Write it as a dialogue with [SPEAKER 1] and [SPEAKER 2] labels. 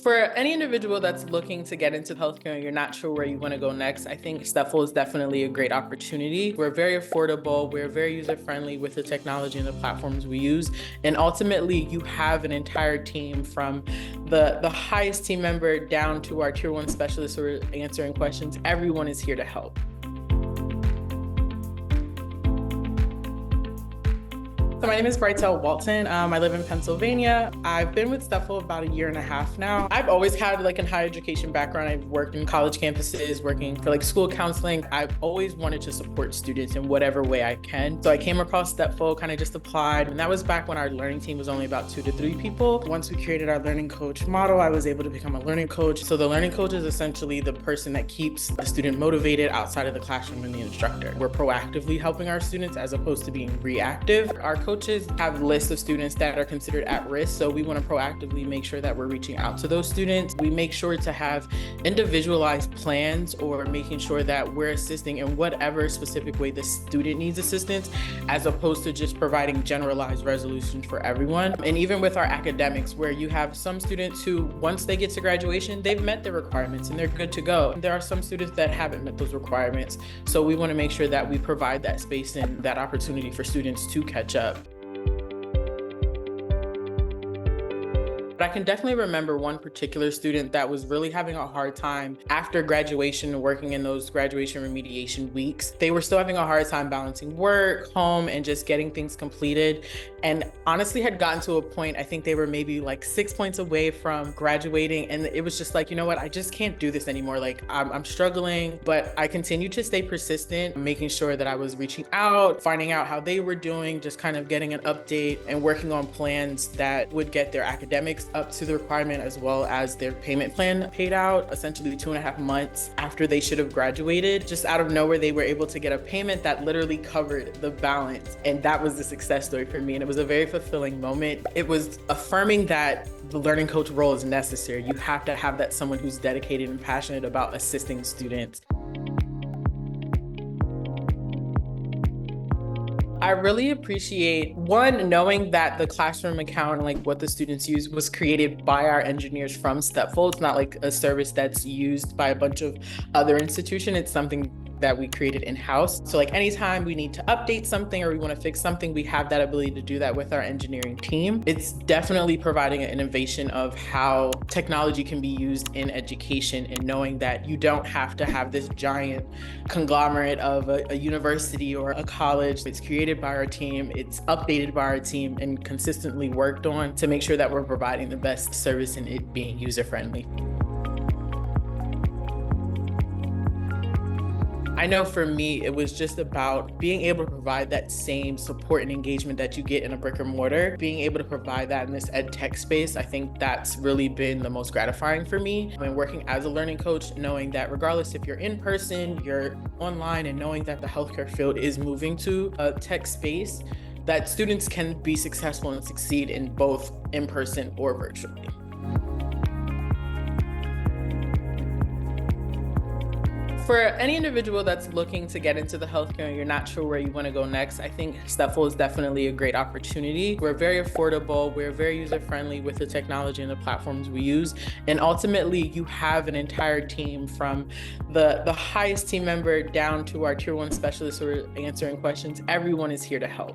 [SPEAKER 1] For any individual that's looking to get into healthcare and you're not sure where you want to go next, I think Stepful is definitely a great opportunity. We're very affordable, we're very user-friendly with the technology and the platforms we use. And ultimately, you have an entire team from the highest team member down to our tier 1 specialists who are answering questions. Everyone is here to help. So my name is Brytelle Walton. I live in Pennsylvania. I've been with Stepful about 1.5 years now. I've always had a higher education background. I've worked in college campuses, working for school counseling. I've always wanted to support students in whatever way I can. So I came across Stepful, kind of just applied. And that was back when our learning team was only about 2 to 3 people. Once we created our learning coach model, I was able to become a learning coach. So the learning coach is essentially the person that keeps the student motivated outside of the classroom and the instructor. We're proactively helping our students as opposed to being reactive. Our coaches have lists of students that are considered at risk, so we want to proactively make sure that we're reaching out to those students. We make sure to have individualized plans or making sure that we're assisting in whatever specific way the student needs assistance, as opposed to just providing generalized resolutions for everyone. And even with our academics, where you have some students who, once they get to graduation, they've met their requirements and they're good to go. There are some students that haven't met those requirements, so we want to make sure that we provide that space and that opportunity for students to catch up. But I can definitely remember one particular student that was really having a hard time after graduation and working in those graduation remediation weeks. They were still having a hard time balancing work, home, and just getting things completed. And honestly had gotten to a point, I think they were maybe 6 points away from graduating. And it was just you know what, I just can't do this anymore. I'm struggling, but I continued to stay persistent, making sure that I was reaching out, finding out how they were doing, just kind of getting an update and working on plans that would get their academics up to the requirement as well as their payment plan paid out, essentially 2.5 months after they should have graduated. Just out of nowhere, they were able to get a payment that literally covered the balance. And that was the success story for me. And it was a very fulfilling moment. It was affirming that the learning coach role is necessary. You have to have that someone who's dedicated and passionate about assisting students. I really appreciate, one, knowing that the classroom account and what the students use was created by our engineers from Stepful. It's not a service that's used by a bunch of other institutions. It's something that we created in-house. So anytime we need to update something or we want to fix something, we have that ability to do that with our engineering team. It's definitely providing an innovation of how technology can be used in education, and knowing that you don't have to have this giant conglomerate of a university or a college. It's created by our team, it's updated by our team, and consistently worked on to make sure that we're providing the best service and it being user-friendly. I know for me, it was just about being able to provide that same support and engagement that you get in a brick and mortar. Being able to provide that in this ed tech space, I think that's really been the most gratifying for me. When working as a learning coach, knowing that regardless if you're in person, you're online, and knowing that the healthcare field is moving to a tech space, that students can be successful and succeed in both in person or virtually. For any individual that's looking to get into the healthcare and you're not sure where you want to go next, I think Stepful is definitely a great opportunity. We're very affordable, we're very user-friendly with the technology and the platforms we use. And ultimately, you have an entire team from the highest team member down to our tier 1 specialists who are answering questions. Everyone is here to help.